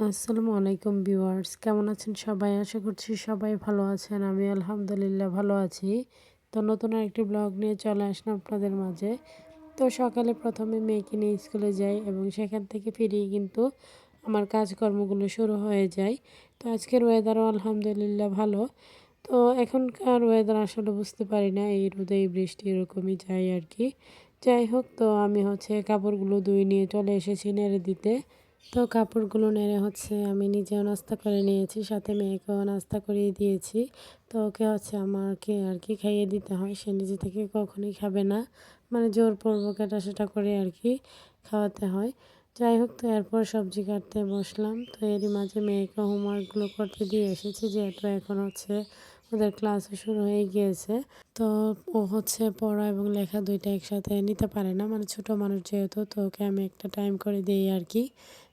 আসসালামু আলাইকুম ভিউয়ার্স, কেমন আছেন সবাই? আশা করছি সবাই ভালো আছেন। আমি আলহামদুলিল্লাহ ভালো আছি। তো নতুন আরেকটি ব্লগ নিয়ে চলে আসলাম আপনাদের মাঝে। তো সকালে প্রথমে মেয়েকে নিয়ে স্কুলে যাই এবং সেখান থেকে ফিরেই কিন্তু আমার কাজকর্মগুলো শুরু হয়ে যায়। তো আজকের ওয়েদারও আলহামদুলিল্লাহ ভালো। তো এখনকার ওয়েদার আসলে বুঝতে পারি না, এই রোদে এই বৃষ্টি এরকমই যায় আর কি। যাই হোক, তো আমি কাপড়গুলো ধুয়ে নিয়ে চলে এসেছি নেড়ে দিতে। তো কাপড়গুলো নেড়ে আমি নিজেও নাস্তা করে নিয়েছি, সাথে মেয়েকেও নাস্তা করিয়ে দিয়েছি। তো ওকে আমাকে আর কি খাইয়ে দিতে হয়, সে নিজে থেকে কখনোই খাবে না, মানে জোরপূর্বক এটা সেটা করে আর কি খাওয়াতে হয়। যাই হোক, তো এরপর সবজি কাটতে বসলাম। তো এরই মাঝে মেয়েকে হোমওয়ার্কগুলো করতে দিয়ে এসেছি, যেহেতু এখন ওদের ক্লাসও শুরু হয়ে গিয়েছে। তো ও পড়া এবং লেখা দুইটা একসাথে নিতে পারে না, মানে ছোট মানুষ যেহেতু, তো ওকে আমি একটা টাইম করে দিই আর কি।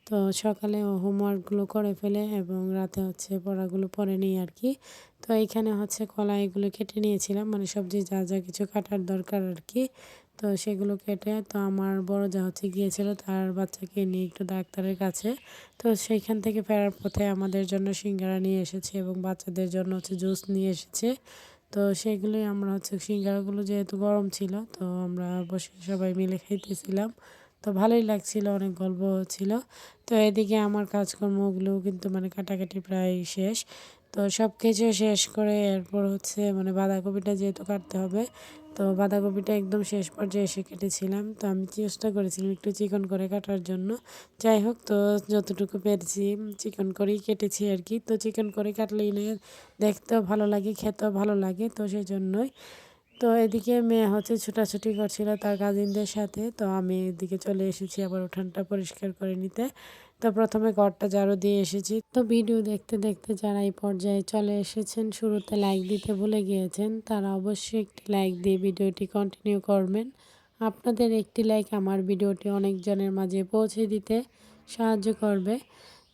তো সকালে ও হোমওয়ার্কগুলো করে ফেলে এবং রাতে পড়াগুলো পড়ে নিই আর কি। তো এইখানে কলাইগুলো কেটে নিয়েছিলাম, মানে সবজি যা যা কিছু কাটার দরকার আর কি। তো সেগুলো কেটে, তো আমার বড় যা গিয়েছিল তার বাচ্চাকে নিয়ে একটু ডাক্তারের কাছে। তো সেইখান থেকে ফেরার পথে আমাদের জন্য সিঙ্গারা নিয়ে এসেছে এবং বাচ্চাদের জন্য জুস নিয়ে এসেছে। তো সেগুলোই আমরা সিঙ্গারাগুলো যেহেতু গরম ছিল, তো আমরা বসে সবাই মিলে খাইতেছিলাম। তো ভালোই লাগছিল, অনেক গল্প হচ্ছিল। তো এদিকে আমার কাজকর্মগুলো কিন্তু মানে কাটাকাটি প্রায় শেষ। তো সব কিছু শেষ করে এরপর মানে বাঁধাকপিটা যেহেতু কাটতে হবে, তো বাঁধাকপিটা একদম শেষ পর্যায়ে এসে কেটেছিলাম। তো আমি চেষ্টা করেছিলাম একটু চিকন করে কাটার জন্য। যাই হোক, তো যতটুকু পেরেছি চিকন করেই কেটেছি আর কি। তো চিকন করে কাটলেই না দেখতেও ভালো লাগে, খেতেও ভালো লাগে, তো সেই জন্যই। তো এদিকে মেয়ে ছুটাছুটি করছিল তার কাজিনদের সাথে। তো আমি এদিকে চলে এসেছি আবার উঠানটা পরিষ্কার করে নিতে। তো প্রথমে ঘরটা ঝাড়ু দিয়ে এসেছি। তো ভিডিও দেখতে দেখতে যারা এই পর্যায়ে চলে এসেছেন, শুরুতে লাইক দিতে ভুলে গিয়েছেন, তারা অবশ্যই একটি লাইক দিয়ে ভিডিওটি কন্টিনিউ করবেন। আপনাদের একটি লাইক আমার ভিডিওটি অনেকজনের মাঝে পৌঁছে দিতে সাহায্য করবে।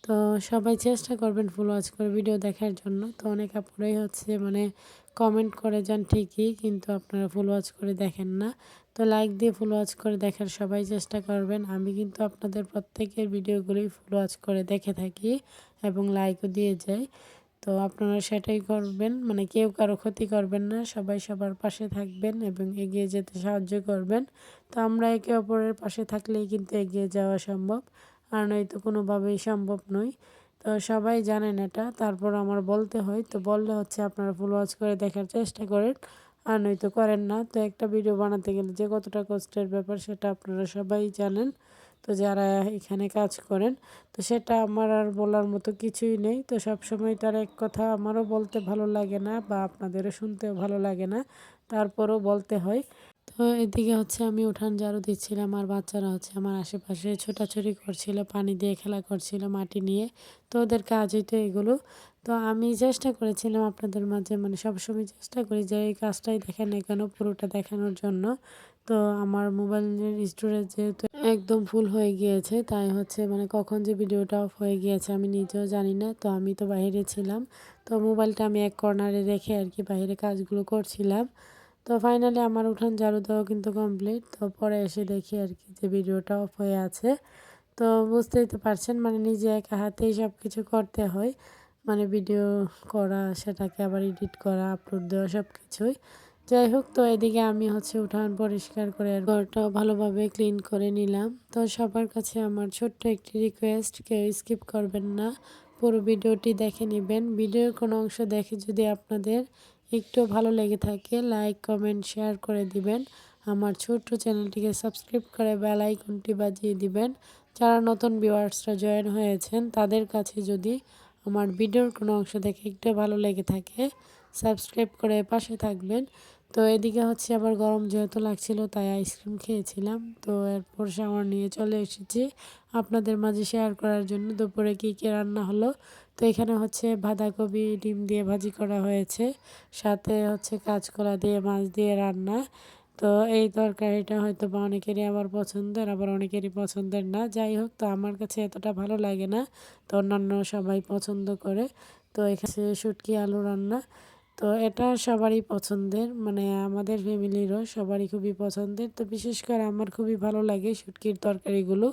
তো সবাই চেষ্টা করবেন ফুল ওয়াচ করে ভিডিও দেখার জন্য। তো অনেক আপুরাই মানে কমেন্ট করে যান ঠিকই, কিন্তু আপনারা ফুল ওয়াচ করে দেখেন না। তো লাইক দিয়ে ফুল ওয়াচ করে দেখার সবাই চেষ্টা করবেন। আমি কিন্তু আপনাদের প্রত্যেকের ভিডিওগুলোই ফুল ওয়াচ করে দেখে থাকি এবং লাইকও দিয়ে যাই। তো আপনারা সেটাই করবেন, মানে কেউ কারো ক্ষতি করবেন না, সবাই সবার পাশে থাকবেন এবং এগিয়ে যেতে সাহায্য করবেন। তো আমরা একে অপরের পাশে থাকলেই কিন্তু এগিয়ে যাওয়া সম্ভব, আর নয়তো কোনোভাবেই সম্ভব নয়। তো সবাই জানেন এটা, তারপর আমার বলতে হয়। তো বললে আপনারা ফুল ওয়াচ করে দেখার চেষ্টা করেন, আর নয়তো করেন না। তো একটা ভিডিও বানাতে গেলে যে কতটা কষ্টের ব্যাপার সেটা আপনারা সবাই জানেন। তো যারা এখানে কাজ করেন, তো সেটা আমার আর বলার মতো কিছুই নেই। তো সবসময় তার এক কথা আমারও বলতে ভালো লাগে না বা আপনাদেরও শুনতেও ভালো লাগে না, তারপরও বলতে হয়। তো এদিকে আমি উঠান ঝাড়ু দিচ্ছিলাম, আর বাচ্চারা আমার আশেপাশে ছোটাছুটি করছিল, পানি দিয়ে খেলা করছিল, মাটি নিয়ে। তো ওদের কাজই তো এগুলো। তো আমি চেষ্টা করেছিলাম আপনাদের মাঝে, মানে সবসময় চেষ্টা করি যে এই কাজটাই দেখেন না কেন পুরোটা দেখানোর জন্য। তো আমার মোবাইলের স্টোরেজ যেহেতু একদম ফুল হয়ে গিয়েছে, তাই মানে কখন যে ভিডিওটা অফ হয়ে গিয়েছে আমি নিজেও জানি না। তো আমি তো বাইরে ছিলাম, তো মোবাইলটা আমি এক কর্নারে রেখে আর কি বাইরে কাজগুলো করছিলাম। তো ফাইনালি আমার উঠান ঝাড়ু দেওয়া কিন্তু কমপ্লিট। তো পরে এসে দেখি আর কি যে ভিডিওটা অফ হয়ে আছে। তো বুঝতেই তো পারছেন, মানে নিজে একা হাতেই সব কিছু করতে হয়, মানে ভিডিও করা, সেটাকে আবার এডিট করা, আপলোড দেওয়া, সব কিছুই। যাই হোক, তো এদিকে আমি উঠান পরিষ্কার করে আর ঘরটাও ভালোভাবে ক্লিন করে নিলাম। তো সবার কাছে আমার ছোট্ট একটি রিকোয়েস্ট, কেউ স্কিপ করবেন না, পুরো ভিডিওটি দেখে নেবেন। ভিডিওর কোনো অংশ দেখে যদি আপনাদের একটু ভালো লেগে থাকে, লাইক কমেন্ট শেয়ার করে দিবেন। আমার ছোট্ট চ্যানেলটিকে সাবস্ক্রাইব করে বেল আইকনটি বাজিয়ে দিবেন। যারা নতুন ভিউয়ার্সরা জয়েন হয়েছেন তাদের কাছে যদি আমার ভিডিওর কোনো অংশ দেখে একটু ভালো লেগে থাকে, সাবস্ক্রাইব করে পাশে থাকবেন। তো এদিকে আবার গরম যেহেতু লাগছিল তাই আইসক্রিম খেয়েছিলাম। তো এরপর শাওয়ার নিয়ে চলে এসেছি আপনাদের মাঝে শেয়ার করার জন্য দুপুরে কী কী রান্না হলো। তো এখানে বাঁধাকপি ডিম দিয়ে ভাজি করা হয়েছে, সাথে কাঁচকলা দিয়ে মাছ দিয়ে রান্না। তো এই তরকারিটা হয়তো বা অনেকেরই আমার পছন্দের, আবার অনেকেরই পছন্দের না। যাই হোক, তো আমার কাছে এতটা ভালো লাগে না, তো অন্যান্য সবাই পছন্দ করে। তো এখানে শুটকি আলু রান্না, তো এটা সবারই পছন্দের, মানে আমাদের ফ্যামিলিরও সবারই খুবই পছন্দের। তো বিশেষ করে আমার খুবই ভালো লাগে শুটকির তরকারিগুলো।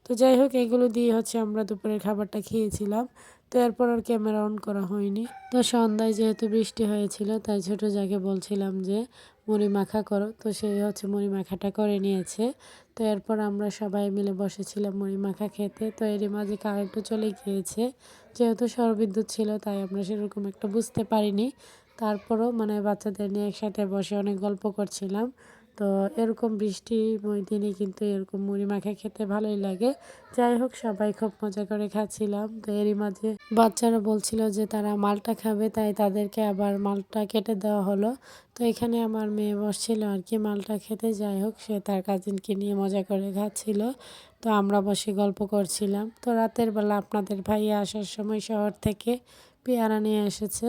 তো যাই হোক, এগুলো দিয়ে হচ্ছে আমরা দুপুরের খাবারটা খেয়েছিলাম। তো এরপর আর ক্যামেরা অন করা হয়নি। তো সন্ধ্যায় যেহেতু বৃষ্টি হয়েছিল, তাই ছোট জায়গায় বলছিলাম যে মুড়ি মাখা করো, তো সেই হচ্ছে মুড়ি মাখাটা করে নিয়েছে। তো এরপর আমরা সবাই মিলে বসেছিলাম মুড়ি মাখা খেতে। তো এরই মাঝে কারেন্টও চলে গিয়েছে। যেহেতু সৌরবিদ্যুৎ ছিল, তাই আমরা সেরকম একটা বুঝতে পারিনি। তারপরও মানে বাচ্চাদের নিয়ে একসাথে বসে অনেক গল্প করছিলাম। তো এরকম বৃষ্টিময় দিনে কিন্তু এরকম মুড়ি মাখা খেতে ভালোই লাগে। যাই হোক, সবাই খুব মজা করে খাচ্ছিলাম। তো এরই মাঝে বাচ্চারা বলছিল যে তারা মালটা খাবে, তাই তাদেরকে আবার মালটা কেটে দেওয়া হলো। তো এখানে আমার মেয়ে বসছিল আর কি মালটা খেতে। যাই হোক, সে তার কাজিনকে নিয়ে মজা করে খাচ্ছিল। তো আমরা বসে গল্প করছিলাম। তো রাতের বেলা আপনাদের ভাইয়া আসার সময় শহর থেকে পেয়ারা নিয়ে এসেছে।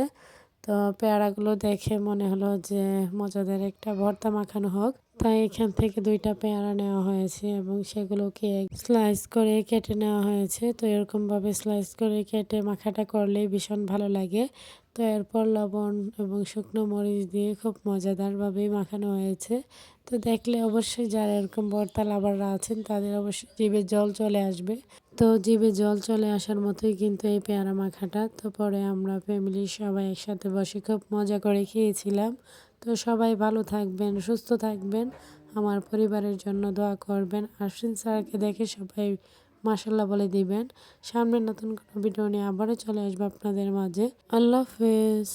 তো পেয়ারাগুলো দেখে মনে হলো যে মজাদার একটা ভর্তা মাখানো হোক, তাই এখান থেকে 2টা পেয়ারা নেওয়া হয়েছে এবং সেগুলোকে স্লাইস করে কেটে নেওয়া হয়েছে। তো এরকমভাবে স্লাইস করে কেটে মাখাটা করলে ভীষণ ভালো লাগে। তো এরপর লবণ এবং শুকনো মরিচ দিয়ে খুব মজাদারভাবেই মাখানো হয়েছে। তো দেখলে অবশ্যই যারা এরকম ভর্তা লাভাররা আছেন, তাদের অবশ্যই জিভে জল চলে আসবে। তো জিভে জল চলে আসার মতোই কিন্তু এই পেয়ারা মাখাটা। তো পরে আমরা ফ্যামিলির সবাই একসাথে বসে খুব মজা করে খেয়েছিলাম। তো সবাই ভালো থাকবেন, সুস্থ থাকবেন, আমার পরিবারের জন্য দোয়া করবেন। আশ্বিন স্যারকে দেখে সবাই মাশাল্লাহ বলে দিবেন। সামনে নতুন কোনো ভিডিও নিয়ে আবারও চলে আসবো আপনাদের মাঝে। আল্লাহ হাফেজ।